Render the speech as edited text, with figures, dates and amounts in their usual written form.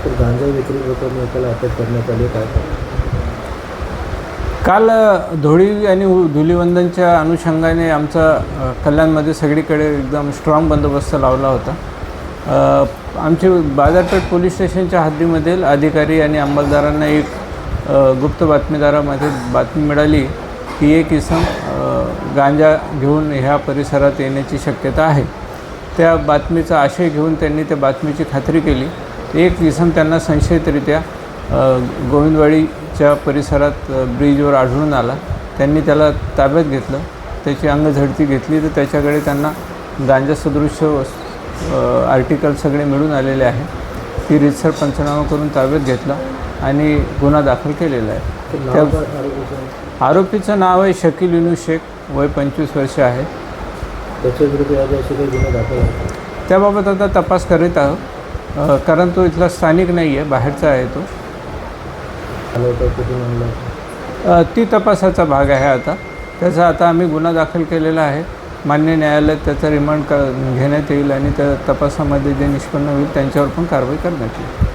तर गांजा विक्री प्रकरणी एकाला अटक करण्यात आली, काय काल धुळी आणि धुलीवंदनच्या अनुषंगाने आमचा कल्याणमध्ये सगळीकडे एकदम स्ट्रॉंग बंदोबस्त लावला होता. आमची बाजारपेठ पोलीस स्टेशनच्या हद्दीमधील अधिकारी आणि अंमलदारांना एक गुप्त बातमीदारामध्ये बातमी मिळाली की एक इसम गांजा घेऊन ह्या परिसरात येण्याची शक्यता आहे. त्या बातमीचा आशय घेऊन त्यांनी त्या बातमीची खात्री केली. एक इसम त्यांना संशयितरित्या गोविंदवाडीच्या परिसरात ब्रिजवर आढळून आला. त्यांनी त्याला ताब्यात घेतलं, त्याची अंगझडती घेतली तर त्याच्याकडे त्यांना गांजा सदृश आर्टिकल सगळे मिळून आलेले आहे. ती रीतसर पंचनामा करून ताब्यात घेतला आणि गुन्हा दाखल केलेला आहे. त्या आरोपीचं नाव आहे शकील युनूस शेख, वय 25 वर्ष आहे. त्याच्या विरुद्ध असे काही गुन्हा दाखल आहे? त्याबाबत आता तपास करीत आहोत, कारण तो इथला स्थानिक नाही आहे, बाहेरचा आहे तो. कुठून आणला? ती तपासाचा भाग आहे. त्याचा आता आम्ही गुन्हा दाखल केलेला आहे. मान्य न्यायालयात त्याचा रिमांड घेण्यात येईल आणि त्या तपासामध्ये जे निष्पन्न होईल त्यांच्यावर पण कारवाई करण्यात येईल.